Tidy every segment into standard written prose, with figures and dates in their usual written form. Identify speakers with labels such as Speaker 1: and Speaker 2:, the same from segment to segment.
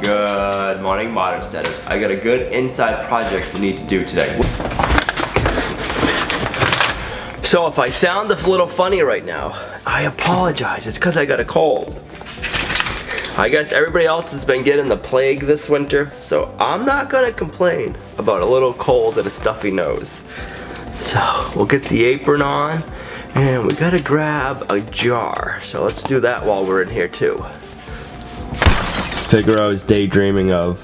Speaker 1: Good morning, Modern Steaders. I got a good inside project we need to do today. So if I sound a little funny right now, I apologize. It's because I got a cold. I guess everybody else has been getting the plague this winter, so I'm not gonna complain about a little cold and a stuffy nose. So we'll get the apron on, and we gotta grab a jar. So let's do that while we're in here too. Figure I was daydreaming of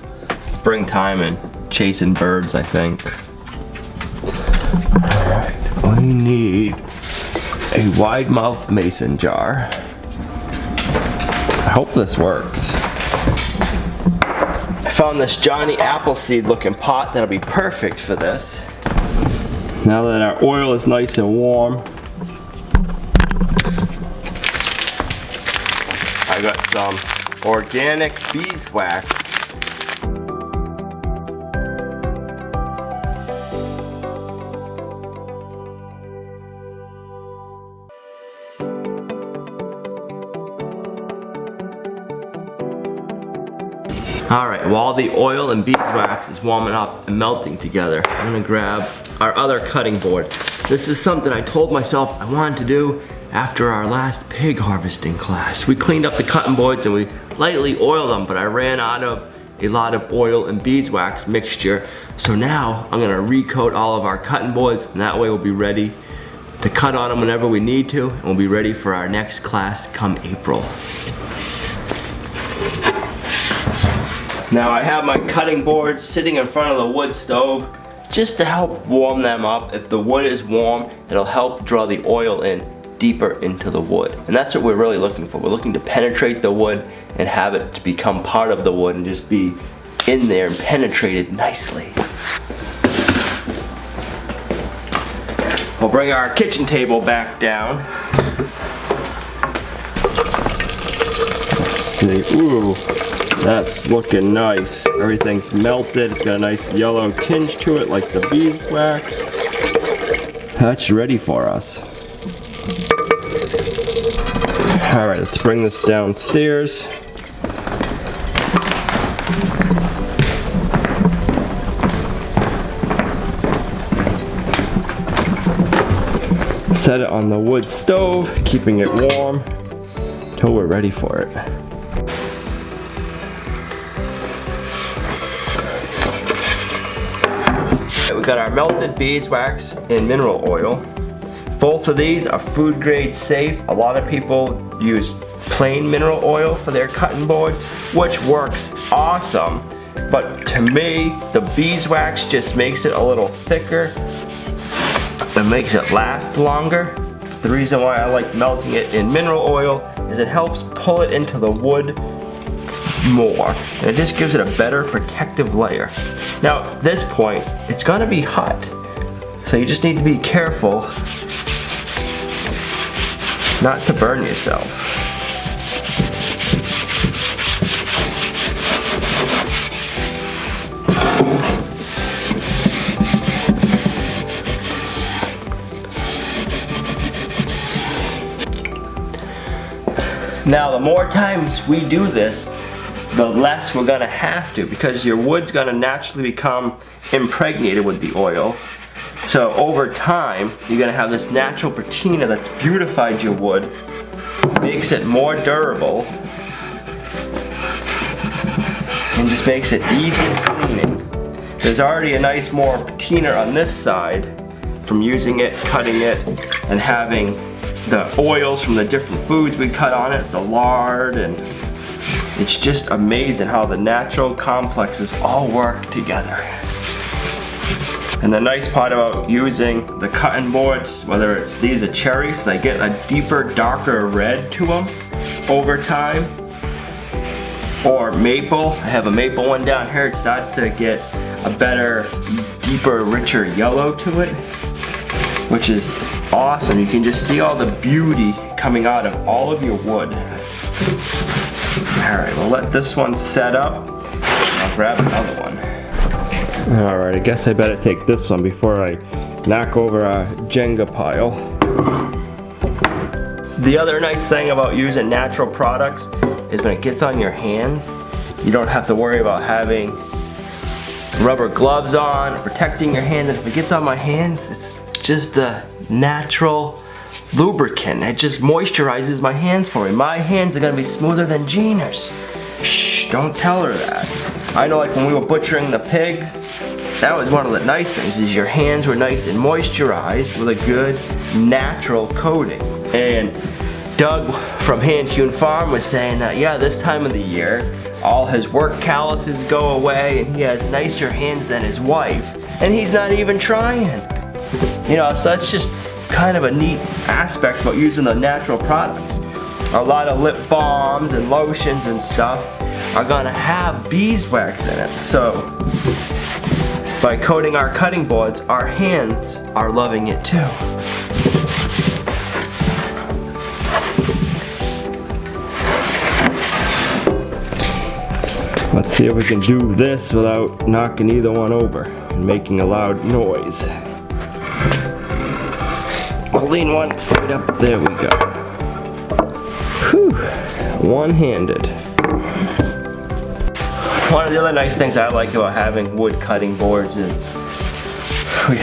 Speaker 1: springtime and chasing birds, I think. Alright, we need a wide mouth mason jar. I hope this works. I found this Johnny Appleseed looking pot that'll be perfect for this. Now that our oil is nice and warm, I got some organic beeswax. Alright, while the oil and beeswax is warming up and melting together, I'm gonna grab our other cutting board. This is something I told myself I wanted to do after our last pig harvesting class. We cleaned up the cutting boards and we lightly oiled them, but I ran out of a lot of oil and beeswax mixture. So now I'm gonna recoat all of our cutting boards, and that way we'll be ready to cut on them whenever we need to, and we'll be ready for our next class come April. Now I have my cutting boards sitting in front of the wood stove just to help warm them up. If the wood is warm, it'll help draw the oil in deeper into the wood. And that's what we're really looking for. We're looking to penetrate the wood and have it to become part of the wood and just be in there and penetrated nicely. We'll bring our kitchen table back down. See, ooh. That's looking nice. Everything's melted. It's got a nice yellow tinge to it like the beeswax. That's ready for us. Alright, let's bring this downstairs. Set it on the wood stove, keeping it warm until we're ready for it. We got our melted beeswax and mineral oil. Both of these are food grade safe. A lot of people use plain mineral oil for their cutting boards, which works awesome. But to me, the beeswax just makes it a little thicker. It makes it last longer. The reason why I like melting it in mineral oil is it helps pull it into the wood more. And it just gives it a better protective layer. Now at this point, it's gonna be hot. So you just need to be careful not to burn yourself. Now the more times we do this, the less we're gonna have to, because your wood's gonna naturally become impregnated with the oil. So over time, you're gonna have this natural patina that's beautified your wood, makes it more durable, and just makes it easy cleaning. There's already a nice more patina on this side from using it, cutting it, and having the oils from the different foods we cut on it, the lard, and it's just amazing how the natural complexes all work together. And the nice part about using the cutting boards, whether it's these are cherries, they get a deeper, darker red to them over time. Or maple, I have a maple one down here, it starts to get a better, deeper, richer yellow to it, which is awesome. You can just see all the beauty coming out of all of your wood. Alright, we'll let this one set up. I'll grab another one. Alright, I guess I better take this one before I knock over our Jenga pile. The other nice thing about using natural products is when it gets on your hands, you don't have to worry about having rubber gloves on, protecting your hands. And if it gets on my hands, it's just the natural lubricant. It just moisturizes my hands for me. My hands are gonna be smoother than Gina's. Shh, don't tell her that. I know, like when we were butchering the pigs, that was one of the nice things, is your hands were nice and moisturized with a good natural coating. And Doug from Hand Hewn Farm was saying that, yeah, this time of the year, all his work calluses go away and he has nicer hands than his wife. And he's not even trying. You know, so that's just kind of a neat aspect about using the natural products. A lot of lip balms and lotions and stuff are gonna have beeswax in it. So by coating our cutting boards, our hands are loving it too. Let's see if we can do this without knocking either one over and making a loud noise. I'll lean one right up. There we go. Whew. One-handed. One of the other nice things I like about having wood cutting boards is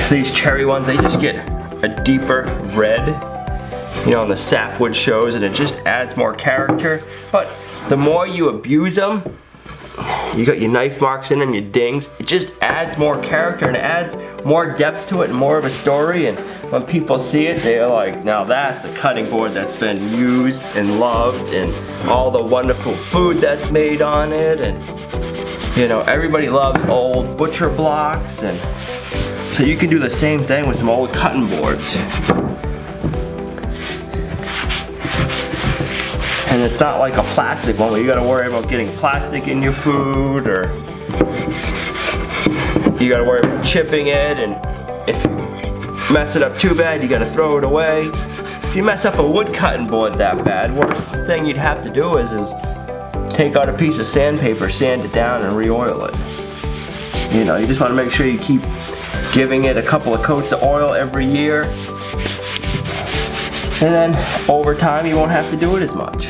Speaker 1: these cherry ones, they just get a deeper red, you know, on the sapwood shows, and it just adds more character. But the more you abuse them, you got your knife marks in them, your dings, it just adds more character and it adds more depth to it and more of a story. And when people see it, they're like, now that's a cutting board that's been used and loved, and all the wonderful food that's made on it. And you know, everybody loves old butcher blocks, and so you can do the same thing with some old cutting boards. And it's not like a plastic one where you gotta worry about getting plastic in your food, or you gotta worry about chipping it, and if you mess it up too bad, you gotta throw it away. If you mess up a wood cutting board that bad, worst thing you'd have to do is take out a piece of sandpaper, sand it down, and re-oil it. You know, you just wanna make sure you keep giving it a couple of coats of oil every year, and then over time you won't have to do it as much.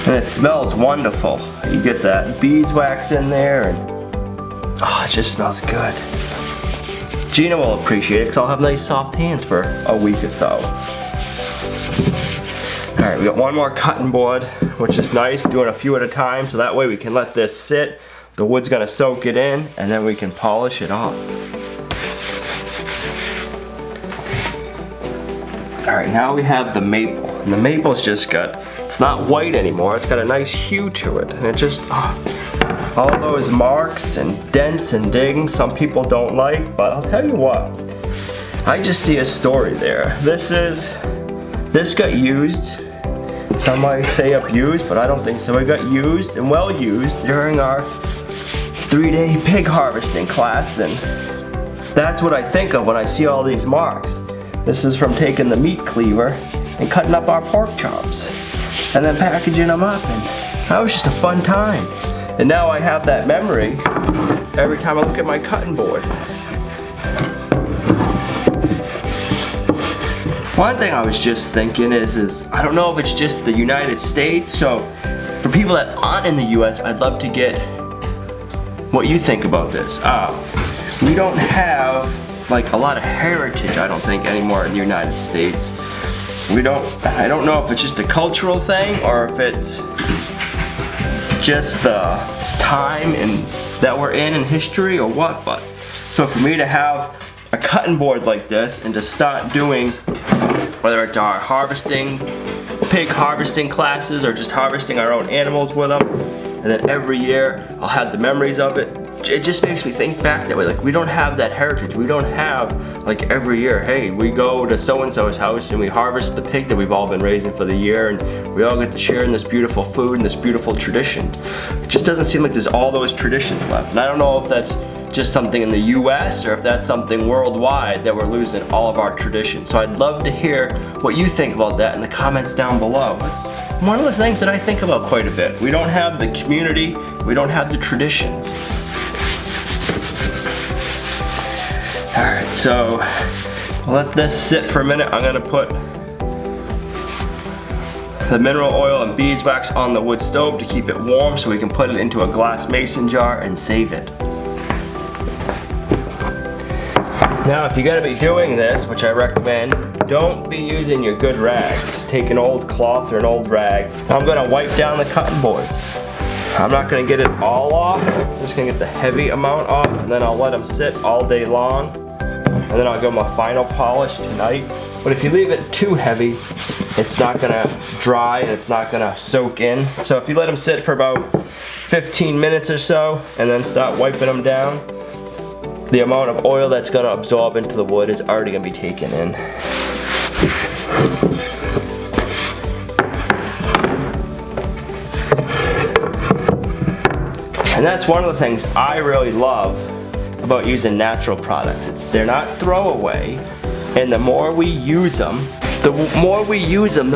Speaker 1: And it smells wonderful. You get that beeswax in there, and oh, it just smells good. Gina will appreciate it because I'll have nice soft hands for a week or so. Alright, we got one more cutting board, which is nice. We're doing a few at a time, so that way we can let this sit. The wood's gonna soak it in, and then we can polish it off. Alright, now we have the maple. And the maple's just got, it's not white anymore, it's got a nice hue to it. And it just, all those marks and dents and dings some people don't like, but I'll tell you what, I just see a story there. This got used, some might say abused, but I don't think so. It got used and well used during our 3-day pig harvesting class, and that's what I think of when I see all these marks. This is from taking the meat cleaver and cutting up our pork chops and then packaging them up, and that was just a fun time. And now I have that memory every time I look at my cutting board. One thing I was just thinking is I don't know if it's just the United States, so for people that aren't in the US, I'd love to get what you think about this. We don't have like a lot of heritage, I don't think, anymore in the United States. I don't know if it's just a cultural thing or if it's just the time that we're in history or what, but so for me to have a cutting board like this and to start doing, whether it's our pig harvesting classes or just harvesting our own animals with them, and then every year I'll have the memories of it. It just makes me think back that way. Like, we don't have that heritage. We don't have, like, every year, hey, we go to so-and-so's house and we harvest the pig that we've all been raising for the year, and we all get to share in this beautiful food and this beautiful tradition. It just doesn't seem like there's all those traditions left. And I don't know if that's just something in the US or if that's something worldwide that we're losing all of our traditions. So I'd love to hear what you think about that in the comments down below. one of the things that I think about quite a bit. We don't have the community, we don't have the traditions. Alright, so let this sit for a minute. I'm gonna put the mineral oil and beeswax on the wood stove to keep it warm so we can put it into a glass mason jar and save it. Now if you're gonna be doing this, which I recommend, don't be using your good rags. Take an old cloth or an old rag. I'm gonna wipe down the cutting boards. I'm not gonna get it all off, I'm just gonna get the heavy amount off, and then I'll let them sit all day long, and then I'll give them a final polish tonight. But if you leave it too heavy, it's not gonna dry and it's not gonna soak in. So if you let them sit for about 15 minutes or so, and then start wiping them down, the amount of oil that's gonna absorb into the wood is already gonna be taken in. And that's one of the things I really love about using natural products. They're not throwaway, and the more we use them, the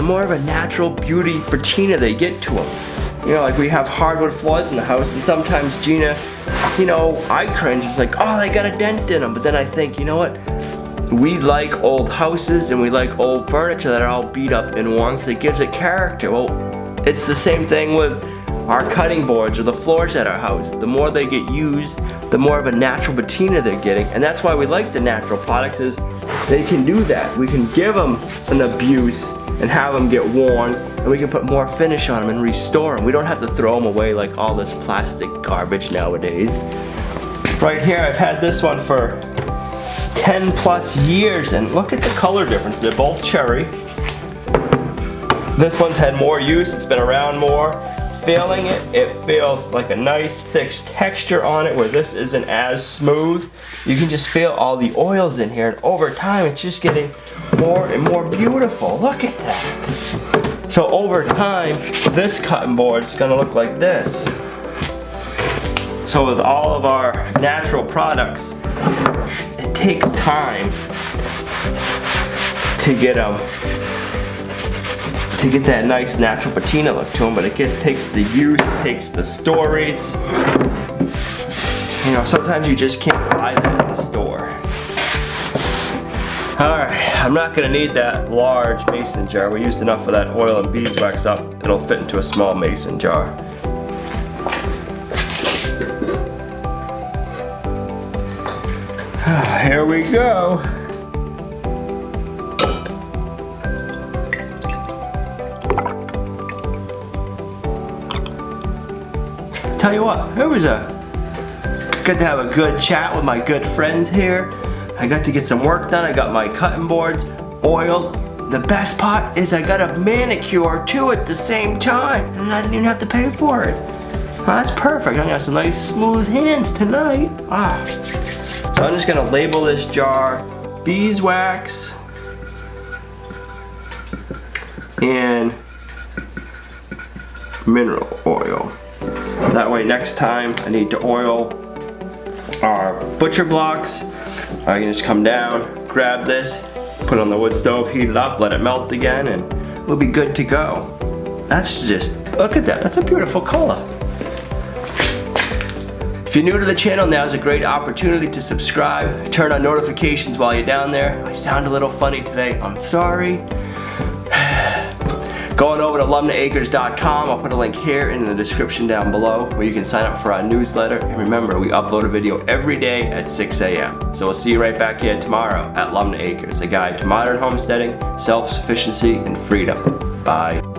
Speaker 1: more of a natural beauty patina they get to them. You know, like we have hardwood floors in the house, and sometimes Gina, you know, I cringe. It's like, oh, they got a dent in them. But then I think, you know what? We like old houses and we like old furniture that are all beat up and worn because it gives it character. Well, it's the same thing with our cutting boards or the floors at our house. The more they get used, the more of a natural patina they're getting. And that's why we like the natural products, is they can do that. We can give them an abuse and have them get worn, and we can put more finish on them and restore them. We don't have to throw them away like all this plastic garbage nowadays. Right here, I've had this one for 10 plus years, and look at the color difference. They're both cherry. This one's had more use, it's been around more. Feeling it, it feels like a nice thick texture on it, where this isn't as smooth. You can just feel all the oils in here, and over time it's just getting more and more beautiful. Look at that. So over time, this cutting board is gonna look like this. So with all of our natural products, it takes time to get that nice natural patina look to them, but it takes the use, it takes the stories. You know, sometimes you just can't buy that at the store. Alright, I'm not gonna need that large mason jar. We used enough of that oil and beeswax up. It'll fit into a small mason jar. Here we go. Tell you what, it was good to have a good chat with my good friends here. I got to get some work done. I got my cutting boards oiled. The best part is I got a manicure too at the same time, and I didn't even have to pay for it. Oh, that's perfect. I got some nice smooth hands tonight. So I'm just gonna label this jar beeswax and mineral oil. That way next time I need to oil our butcher blocks, I can just come down, grab this, put it on the wood stove, heat it up, let it melt again, and we'll be good to go. That's just, look at that, that's a beautiful color. If you're new to the channel, now is a great opportunity to subscribe, turn on notifications while you're down there. I sound a little funny today, I'm sorry. Going over to lumnaacres.com, I'll put a link here and in the description down below where you can sign up for our newsletter. And remember, we upload a video every day at 6 a.m. So we'll see you right back here tomorrow at Lumna Acres, a guide to modern homesteading, self-sufficiency, and freedom. Bye.